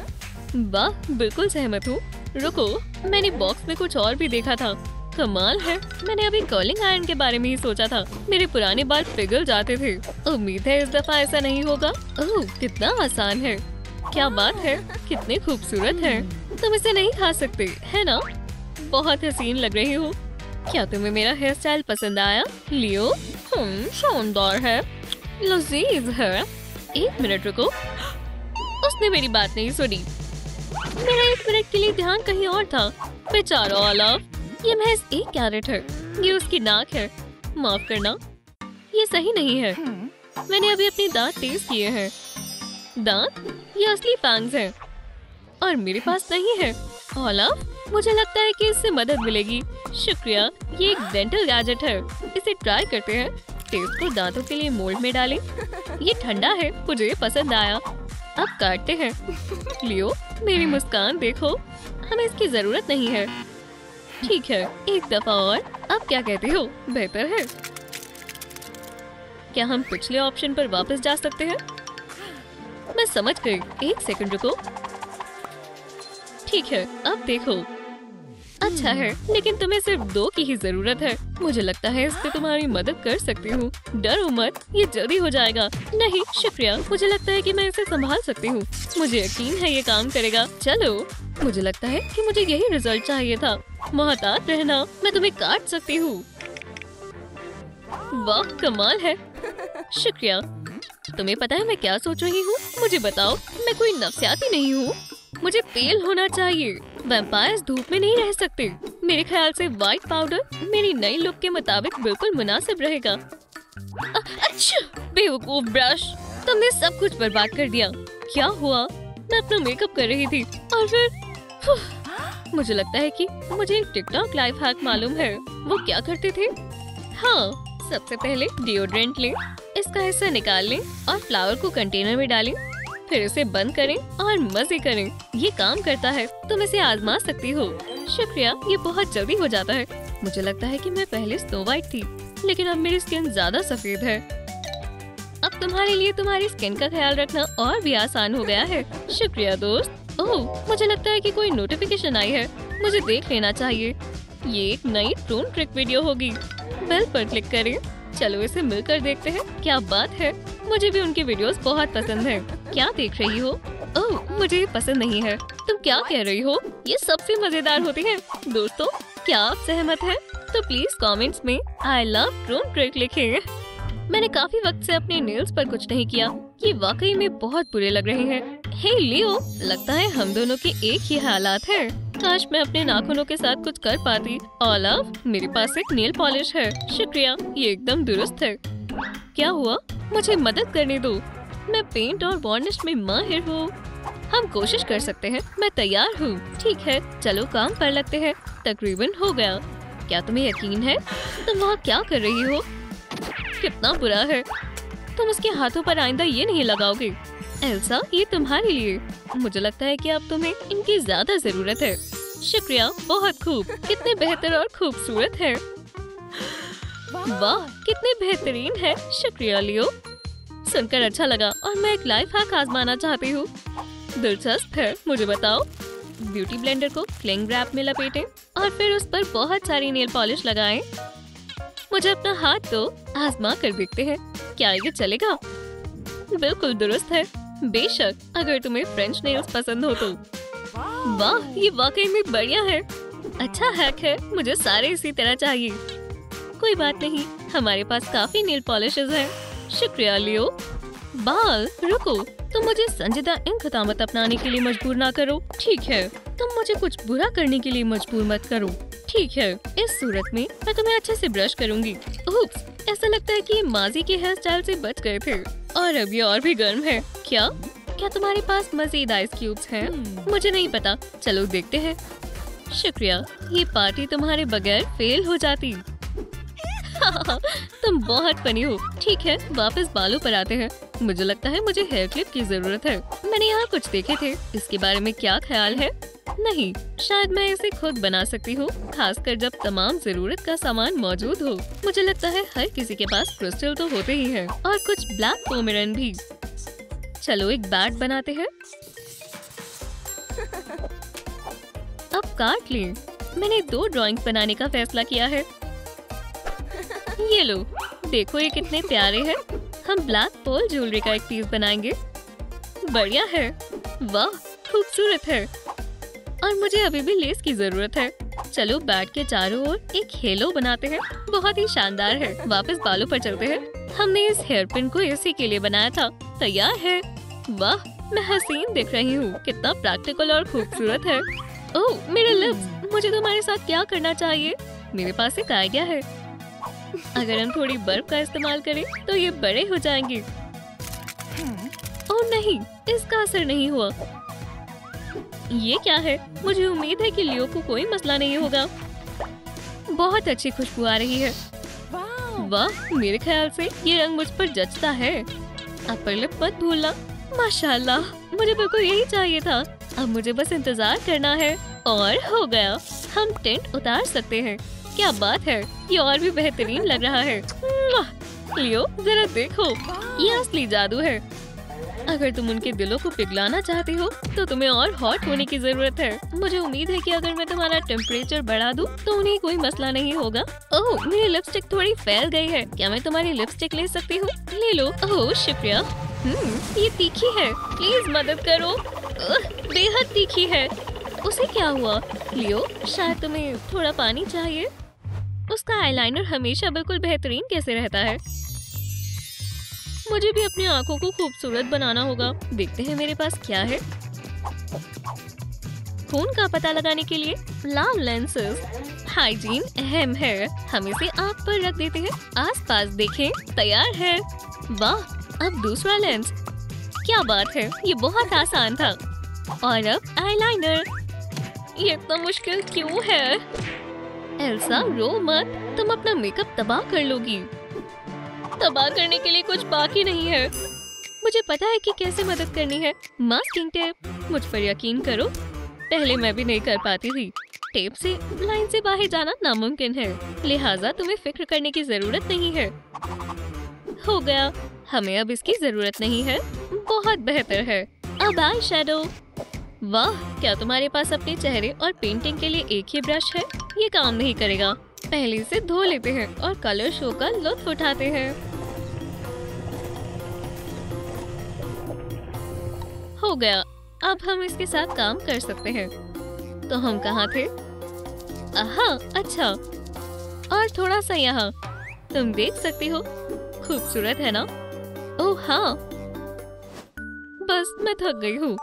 वाह, बिल्कुल सहमत हूँ। रुको, मैंने बॉक्स में कुछ और भी देखा था। कमाल है, मैंने अभी कर्लिंग आयरन के बारे में ही सोचा था। मेरे पुराने बाल पिघल जाते थे। उम्मीद है इस दफा ऐसा नहीं होगा। ओह, कितना आसान है। क्या बात है, कितने खूबसूरत है। तुम इसे नहीं खा सकते, है ना? बहुत हसीन लग रही हो। क्या तुम्हें मेरा हेयर स्टाइल पसंद आया? लियो, शानदार है, लजीज है। एक मिनट रुको, उसने मेरी बात नहीं सुनी। मेरा एक मिनट के लिए ध्यान कहीं और था। बेचारा ओलाफ, ये महज 1 कैरेट है। ये उसकी नाक है। माफ करना, ये सही नहीं है। मैंने अभी अपने दांत तेज किए हैं। दांत? ये असली फैंग्स हैं और मेरे पास नहीं है। ओलाफ, मुझे लगता है कि इससे मदद मिलेगी। शुक्रिया, ये एक डेंटल गैजेट है। इसे ट्राई करते हैं। टेप को दांतों के लिए मोल्ड में डालें। ये ठंडा है, मुझे ये पसंद आया। अब काटते हैं। लियो, मेरी मुस्कान देखो। हमें इसकी जरूरत नहीं है। ठीक है, एक दफा और। अब क्या कहती हो? बेहतर है। क्या हम पिछले ऑप्शन पर वापस जा सकते हैं? मैं समझ गई, एक सेकंड रुको। ठीक है, अब देखो। अच्छा है, लेकिन तुम्हें सिर्फ 2 की ही जरूरत है। मुझे लगता है इससे तुम्हारी मदद कर सकती हूँ। डरो मत, ये जल्दी हो जाएगा। नहीं शुक्रिया, मुझे लगता है कि मैं इसे संभाल सकती हूँ। मुझे यकीन है ये काम करेगा। चलो, मुझे लगता है कि मुझे यही रिजल्ट चाहिए था। मोहतात रहना, मैं तुम्हें काट सकती हूँ। वाह, कमाल है। शुक्रिया। तुम्हें पता है मैं क्या सोच रही हूँ? मुझे बताओ, मैं कोई नफसियाती नहीं हूँ। मुझे पेल होना चाहिए। वैम्पायर्स धूप में नहीं रह सकते। मेरे ख्याल से व्हाइट पाउडर मेरी नई लुक के मुताबिक बिल्कुल मुनासिब रहेगा। अच्छा, बेवकूफ ब्रश, तुमने सब कुछ बर्बाद कर दिया। क्या हुआ? मैं अपना मेकअप कर रही थी और फिर मुझे लगता है कि मुझे एक टिकटॉक लाइफ हैक मालूम है। वो क्या करते थे? हाँ, सबसे पहले डिओड्रेंट लें, इसका हिस्सा निकाल लें और फ्लावर को कंटेनर में डालें, फिर इसे बंद करें और मजे करें। ये काम करता है, तुम इसे आजमा सकती हो। शुक्रिया, ये बहुत जल्दी हो जाता है। मुझे लगता है कि मैं पहले स्नो वाइट थी, लेकिन अब मेरी स्किन ज्यादा सफेद है। अब तुम्हारे लिए तुम्हारी स्किन का ख्याल रखना और भी आसान हो गया है। शुक्रिया दोस्त। ओह, मुझे लगता है कि कोई नोटिफिकेशन आई है, मुझे देख लेना चाहिए। ये एक नई ट्रून ट्रिक वीडियो होगी। बेल पर क्लिक करें। चलो इसे मिलकर देखते हैं। क्या बात है, मुझे भी उनकी वीडियोस बहुत पसंद है। क्या देख रही हो? ओह, मुझे ये पसंद नहीं है। तुम क्या कह रही हो? ये सबसे मजेदार होती है। दोस्तों, क्या आप सहमत हैं? तो प्लीज कमेंट्स में आई लव ट्रून ट्रिक लिखें। मैंने काफी वक्त से अपने नेल्स पर कुछ नहीं किया। ये वाकई में बहुत बुरे लग रहे हैं। हे लियो, लगता है हम दोनों के एक ही हालात हैं। काश मैं अपने नाखूनों के साथ कुछ कर पाती। ओलिव, मेरे पास एक नेल पॉलिश है। शुक्रिया, ये एकदम दुरुस्त है। क्या हुआ? मुझे मदद करने दो। मैं पेंट और वार्निश में माहिर हूँ। हम कोशिश कर सकते हैं। मैं तैयार हूँ। ठीक है, चलो काम पर लगते हैं। तकरीबन हो गया। क्या तुम्हें यकीन है? तुम वहाँ क्या कर रही हो? कितना बुरा है। तुम उसके हाथों पर आइंदा ये नहीं लगाओगे। एल्सा, ये तुम्हारे लिए। मुझे लगता है कि अब तुम्हें इनकी ज्यादा जरूरत है। शुक्रिया, बहुत खूब। कितने बेहतर और खूबसूरत है। वाह, कितने बेहतरीन है। शुक्रिया लियो, सुनकर अच्छा लगा और मैं एक लाइफ हैक आजमाना चाहती हूँ। दिलचस्प है, मुझे बताओ। ब्यूटी ब्लेंडर को क्लिंग रैप में लपेटें और फिर उस पर बहुत सारी नेल पॉलिश लगाएं। मुझे अपना हाथ दो, आजमा कर देखते हैं। क्या ये चलेगा? बिल्कुल दुरुस्त है। बेशक, अगर तुम्हें फ्रेंच नेल्स पसंद हो तो। वाह, ये वाकई में बढ़िया है। अच्छा हैक है, मुझे सारे इसी तरह चाहिए। कोई बात नहीं, हमारे पास काफी नेल पॉलिशेस हैं। शुक्रिया लियो। बाल, रुको, तुम मुझे संजीदा इन खतामत अपनाने के लिए मजबूर ना करो। ठीक है, तुम मुझे कुछ बुरा करने के लिए मजबूर मत करो। ठीक है, इस सूरत में मैं तुम्हें अच्छे से ब्रश करूंगी। उप्स, ऐसा लगता है कि ये माजी के हेयर स्टाइल से बच गए थे और अब ये और भी गर्म है। क्या तुम्हारे पास मजीद आइस क्यूब्स हैं? मुझे नहीं पता, चलो देखते हैं। शुक्रिया, ये पार्टी तुम्हारे बगैर फेल हो जाती। तुम बहुत फनी हो। ठीक है, वापस बालों पर आते हैं। मुझे लगता है मुझे हेयर क्लिप की जरूरत है। मैंने यहाँ कुछ देखे थे, इसके बारे में क्या ख्याल है? नहीं, शायद मैं इसे खुद बना सकती हूँ, खासकर जब तमाम जरूरत का सामान मौजूद हो। मुझे लगता है हर किसी के पास क्रिस्टल तो होते ही हैं और कुछ ब्लैक पोमेरन भी। चलो एक बैट बनाते हैं। अब काट लें। मैंने 2 ड्राइंग्स बनाने का फैसला किया है। ये लो, देखो ये कितने प्यारे हैं। हम ब्लैक पर्ल ज्वेलरी का एक पीस बनाएंगे। बढ़िया है। वाह, खूबसूरत है। और मुझे अभी भी लेस की जरूरत है। चलो बैट के चारों ओर एक हेलो बनाते हैं। बहुत ही शानदार है। वापस बालों पर चलते हैं। हमने इस हेयर पिन को इसी के लिए बनाया था। तैयार है। वाह, मैं हसीन दिख रही हूँ। कितना प्रैक्टिकल और खूबसूरत है। ओह, मेरे लिप्स। मुझे तुम्हारे साथ क्या करना चाहिए? मेरे पास एक आइडिया है। अगर हम थोड़ी बर्फ का इस्तेमाल करें तो ये बड़े हो जाएंगे। ओह नहीं, इसका असर नहीं हुआ। ये क्या है? मुझे उम्मीद है कि लियो को कोई मसला नहीं होगा। बहुत अच्छी खुशबू आ रही है। वाह, मेरे ख्याल से ये रंग मुझ पर जचता है। अपर लिप मत भूलना। माशाल्लाह, मुझे बिल्कुल यही चाहिए था। अब मुझे बस इंतजार करना है और हो गया। हम टेंट उतार सकते हैं। क्या बात है, ये और भी बेहतरीन लग रहा है। लियो जरा देखो, ये असली जादू है। अगर तुम उनके दिलों को पिघलाना चाहती हो तो तुम्हें और हॉट होने की जरूरत है। मुझे उम्मीद है कि अगर मैं तुम्हारा टेम्परेचर बढ़ा दूं तो उन्हें कोई मसला नहीं होगा। ओह, मेरी लिपस्टिक थोड़ी फैल गई है। क्या मैं तुम्हारी लिपस्टिक ले सकती हूँ? ले लो। ओह शुक्रिया। ये तीखी है, प्लीज मदद करो। बेहद तीखी है। उसे क्या हुआ? लियो, शायद तुम्हें थोड़ा पानी चाहिए। उसका आईलाइनर हमेशा बिल्कुल बेहतरीन कैसे रहता है? मुझे भी अपनी आंखों को खूबसूरत बनाना होगा। देखते हैं मेरे पास क्या है। खून का पता लगाने के लिए लाल लेंसेज। हाइजीन अहम है। हम इसे आंख पर रख देते हैं। आसपास देखें, तैयार है। वाह, अब दूसरा लेंस। क्या बात है, ये बहुत आसान था। और अब आईलाइनर। ये इतना मुश्किल क्यों है? एल्सा रो मत, तुम अपना मेकअप तबाह कर लोगी। तबाह करने के लिए कुछ बाकी नहीं है। मुझे पता है कि कैसे मदद करनी है। मास्किंग टेप, मुझ पर यकीन करो, पहले मैं भी नहीं कर पाती थी। टेप से लाइन से बाहर जाना नामुमकिन है, लिहाजा तुम्हें फिक्र करने की जरूरत नहीं है। हो गया, हमें अब इसकी जरूरत नहीं है। बहुत बेहतर है। अब आई शेडो। वाह, क्या तुम्हारे पास अपने चेहरे और पेंटिंग के लिए एक ही ब्रश है? ये काम नहीं करेगा। पहले इसे धो लेते हैं और कलर शो का लुत्फ उठाते हैं। हो गया, अब हम इसके साथ काम कर सकते हैं। तो हम कहाँ थे? हाँ, अच्छा, और थोड़ा सा यहाँ। तुम देख सकती हो, खूबसूरत है ना? ओह हाँ, बस मैं थक गई हूँ।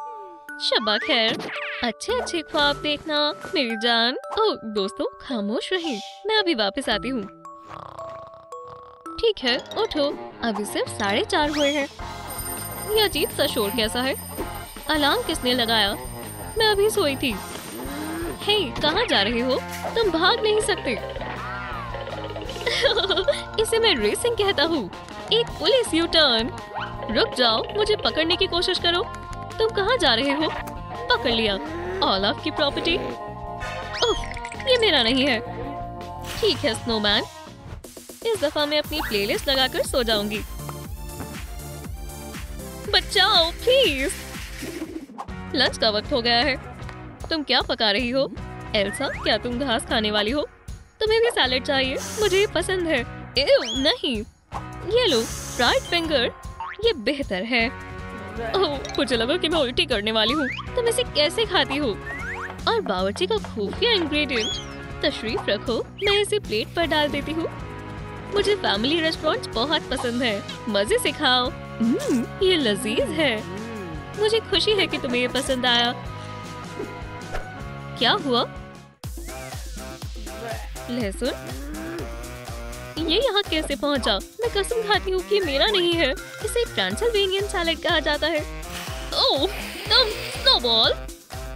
शब्बा खैर। अच्छे ख्वाब देखना मेरी जान। ओह दोस्तों, खामोश रहिए, मैं अभी वापस आती हूँ। ठीक है, उठो, अभी सिर्फ 4:30 हुए हैं। ये अजीब सा शोर कैसा है? अलार्म किसने लगाया? मैं अभी सोई थी। हे, कहाँ जा रहे हो? तुम भाग नहीं सकते। इसे मैं रेसिंग कहता हूँ। एक पुलिस यू टर्न। रुक जाओ, मुझे पकड़ने की कोशिश करो। तुम कहाँ जा रहे हो? पकड़ लिया। ओलाफ की प्रॉपर्टी। उफ, ये मेरा नहीं है। ठीक है स्नोमैन, इस दफा मैं अपनी प्लेलिस्ट लगाकर सो जाऊंगी। बचाओ प्लीज। लंच का वक्त हो गया है। तुम क्या पका रही हो? एल्सा, क्या तुम घास खाने वाली हो? तुम्हें भी सैलेड चाहिए? मुझे ये पसंद है। नहीं, ये लो फ्राइड फिंगर, ये बेहतर है। ओह, मुझे लगा कि मैं उल्टी करने वाली हूँ। तुम इसे कैसे खाती हो? और बावर्ची का खुफिया इंग्रेडिएंट। तशरीफ रखो, मैं इसे प्लेट पर डाल देती हूँ। मुझे फैमिली रेस्टोरेंट बहुत पसंद है। मजे से खाओ। ये लजीज है। मुझे खुशी है कि तुम्हें ये पसंद आया। क्या हुआ? लहसुन, ये यहाँ कैसे पहुँचा? मैं कसम खाती हूँ कि मेरा नहीं है। इसे ट्रांसिल्वेनियन सैलेड कहा जाता है। ओह, तुम स्नोबॉल।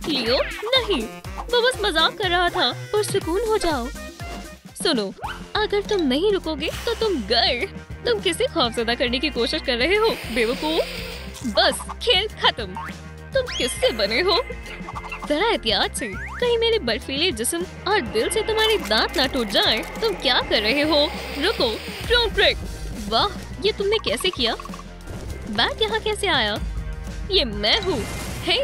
लियो, नहीं, वो बस मजाक कर रहा था। पुरसुकून हो जाओ। सुनो, अगर तुम नहीं रुकोगे तो तुम गए। तुम किसे खौफजदा करने की कोशिश कर रहे हो बेवकूफ? बस खेल खत्म। तुम किससे बने हो? जरा एहतियात से, कहीं मेरे बर्फीले जिस्म और दिल से तुम्हारे दांत ना टूट जाएं। तुम क्या कर रहे हो? रुको, डोंट ब्रेक। वाह, ये तुमने कैसे किया? बैट यहाँ कैसे आया? ये मैं हूँ। हे,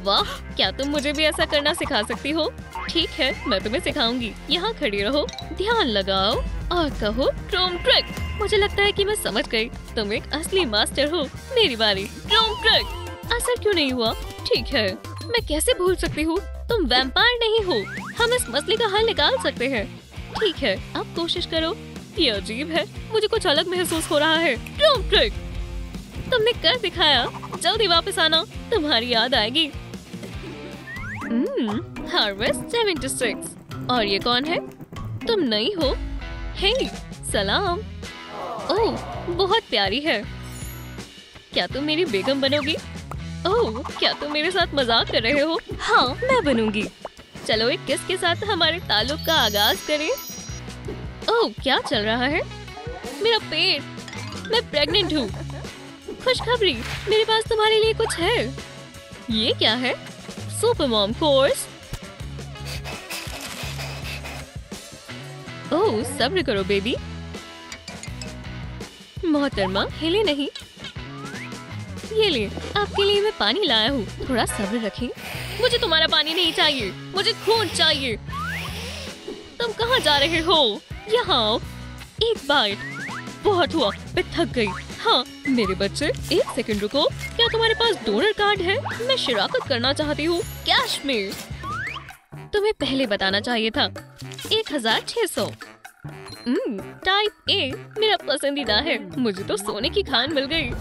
वाह, क्या तुम मुझे भी ऐसा करना सिखा सकती हो? ठीक है, मैं तुम्हें सिखाऊंगी। यहाँ खड़ी रहो, ध्यान लगाओ और कहो डोंट ब्रेक। मुझे लगता है कि मैं समझ गई। तुम एक असली मास्टर हो। मेरी बारी। Don't break. असर क्यों नहीं हुआ? ठीक है, मैं कैसे भूल सकती हूँ? तुम वैम्पायर नहीं हो। हम इस मसले का हल निकाल सकते हैं। ठीक है, अब कोशिश करो। ये अजीब है, मुझे कुछ अलग महसूस हो रहा है। Don't break. तुमने कर दिखाया। जल्दी वापस आना, तुम्हारी याद आएगी। हार्वेस्ट 76। और ये कौन है? तुम नहीं हो? हे, सलाम। ओह, बहुत प्यारी है। क्या तुम मेरी बेगम बनोगी? ओह, क्या तुम मेरे साथ मजाक कर रहे हो? हाँ, मैं बनूंगी। चलो एक किस के साथ हमारे ताल्लुक का आगाज करें। ओह, क्या चल रहा है? मेरा पेट। मैं प्रेग्नेंट हूँ। खुशखबरी, मेरे पास तुम्हारे लिए कुछ है। ये क्या है? Super mom course. ओह, सब्र करो बेबी। मोहतरमा हिले नहीं। ये ले, आपके लिए मैं पानी लाया हूँ, थोड़ा सब्र रखें। मुझे तुम्हारा पानी नहीं चाहिए, मुझे खून चाहिए। तुम कहाँ जा रहे हो? यहाँ आओ। एक बाइट। बहुत हुआ, मैं थक गई। हाँ मेरे बच्चे, एक सेकंड रुको। क्या तुम्हारे पास डोनर कार्ड है? मैं शराकत करना चाहती हूँ कैश में। तुम्हें पहले बताना चाहिए था। 1600। टाइप ए मेरा पसंदीदा है। मुझे तो सोने की खान मिल गई।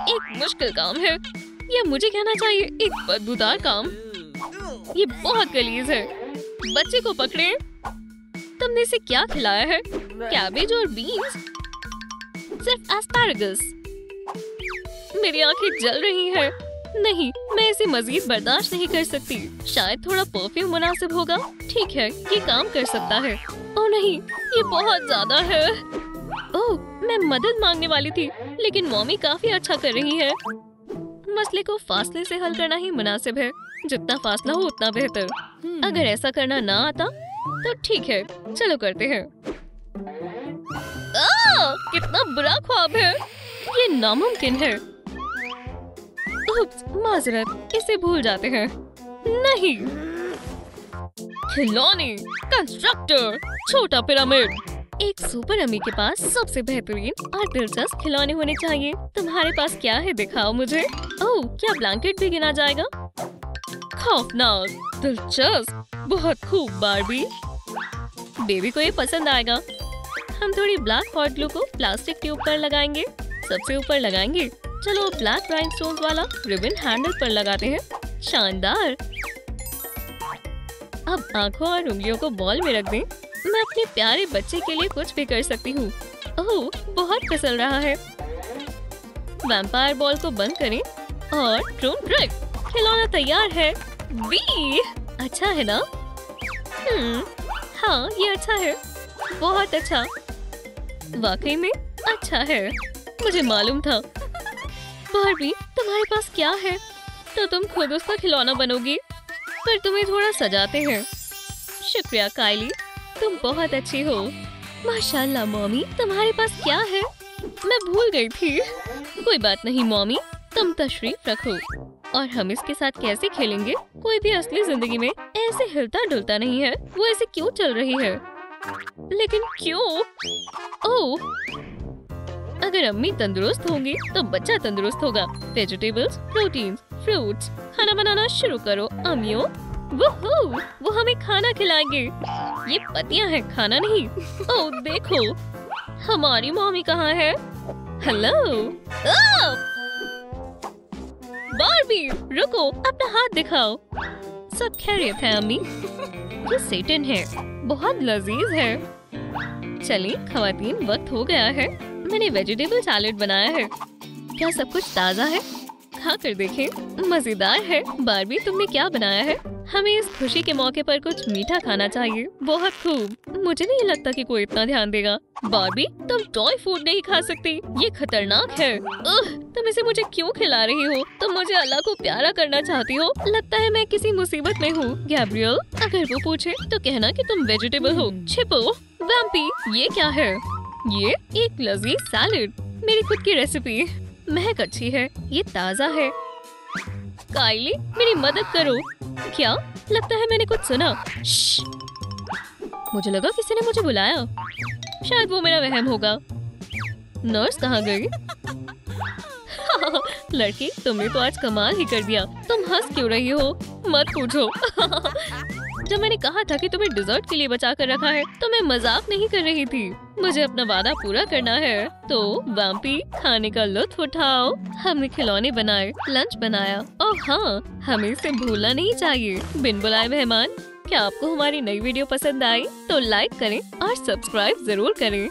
एक मुश्किल काम है, या मुझे कहना चाहिए एक बदबूदार काम। ये बहुत गलीज है। बच्चे को पकड़े। तुमने इसे क्या खिलाया है? कैबेज और बीन्स? सिर्फ एस्पैरागस। मेरी आंखें जल रही हैं। नहीं, मैं इसे मजीद बर्दाश्त नहीं कर सकती। शायद थोड़ा परफ्यूम मुनासिब होगा। ठीक है, ये काम कर सकता है। ओह नहीं, ये बहुत ज्यादा है। ओह, मैं मदद मांगने वाली थी, लेकिन मम्मी काफी अच्छा कर रही है। मसले को फासले से हल करना ही मुनासिब है। जितना फासला हो उतना बेहतर। अगर ऐसा करना ना आता तो ठीक है, चलो करते हैं। कितना बुरा ख्वाब है। ये नामुमकिन है। माजरत, इसे भूल जाते हैं। नहीं। खिलौने, कंस्ट्रक्टर, छोटा पिरामिड। एक सुपर अम्मी के पास सबसे बेहतरीन और दिलचस्प खिलौने होने चाहिए। तुम्हारे पास क्या है, दिखाओ मुझे। ओह, क्या ब्लैंकेट भी गिना जाएगा? खौफनाक, दिलचस्प, बहुत खूब बारबी। बेबी को ये पसंद आएगा। हम थोड़ी ब्लैक हॉट ग्लू को प्लास्टिक ट्यूब पर लगाएंगे। सबसे ऊपर लगाएंगे। चलो ब्लैक राइनस्टोन्स वाला रिबन हैंडल पर लगाते हैं। शानदार। अब आंखों और उंगलियों को बॉल में रख दें। मैं अपने प्यारे बच्चे के लिए कुछ भी कर सकती हूँ। ओह, बहुत फिसल रहा है। वैम्पायर बॉल को बंद करें और ड्रोन ट्रिक। खिलौना तैयार है। बी अच्छा है ना? हाँ, ये अच्छा है। बहुत अच्छा। वाकई में अच्छा है। मुझे मालूम था। बारबी, तुम्हारे पास क्या है? तो तुम खुद उसका खिलौना बनोगी, पर तुम्हें थोड़ा सजाते हैं। शुक्रिया काइली, तुम बहुत अच्छी हो। माशाल्लाह मॉमी, तुम्हारे पास क्या है? मैं भूल गई थी। कोई बात नहीं मॉमी, तुम तशरीफ रखो। और हम इसके साथ कैसे खेलेंगे? कोई भी असली जिंदगी में ऐसे हिलता डुलता नहीं है। वो ऐसे क्यों चल रही है? लेकिन क्यों? ओह, अगर अम्मी तंदुरुस्त होंगी तो बच्चा तंदुरुस्त होगा। Vegetables, proteins, fruits. खाना बनाना शुरू करो अम्मियों। वो हमें खाना खिलाएंगे। ये पतियां हैं, खाना नहीं। ओह देखो, हमारी मम्मी कहाँ है? हेलो बारबी, रुको, अपना हाथ दिखाओ। सब खैरियत है अम्मी? ये सेटन है, बहुत लजीज है। चलिए खवातीन, वक्त हो गया है। मैंने वेजिटेबल सैलेड बनाया है। क्या सब कुछ ताज़ा है? खा कर देखें, मजेदार है। बारबी, तुमने क्या बनाया है? हमें इस खुशी के मौके पर कुछ मीठा खाना चाहिए। बहुत खूब। मुझे नहीं लगता कि कोई इतना ध्यान देगा। बारबी, तुम टॉय फूड नहीं खा सकती, ये खतरनाक है। तुम इसे मुझे क्यों खिला रही हो? तुम मुझे अल्लाह को प्यारा करना चाहती हो। लगता है मैं किसी मुसीबत में हूँ। गैब्रियल, अगर वो पूछे तो कहना कि तुम वेजिटेबल हो। छिपो। वैम्पी, ये क्या है? ये एक लजीज सैलेड, मेरी खुद की रेसिपी। महक अच्छी है, ये ताज़ा है। काइली, मेरी मदद करो। क्या? लगता है मैंने कुछ सुना। मुझे लगा किसी ने मुझे बुलाया। शायद वो मेरा वहम होगा। नर्स कहाँ गई? लड़की, तुमने तो आज कमाल ही कर दिया। तुम हंस क्यों रही हो? मत पूछो। जब मैंने कहा था कि तुम्हें डिजर्ट के लिए बचा कर रखा है, तो मैं मजाक नहीं कर रही थी। मुझे अपना वादा पूरा करना है। तो वैम्पी, खाने का लुत्फ उठाओ। हमने खिलौने बनाए, लंच बनाया, और हाँ, हमें इसे भूलना नहीं चाहिए। बिन बुलाए मेहमान। क्या आपको हमारी नई वीडियो पसंद आई? तो लाइक करें और सब्सक्राइब जरूर करें।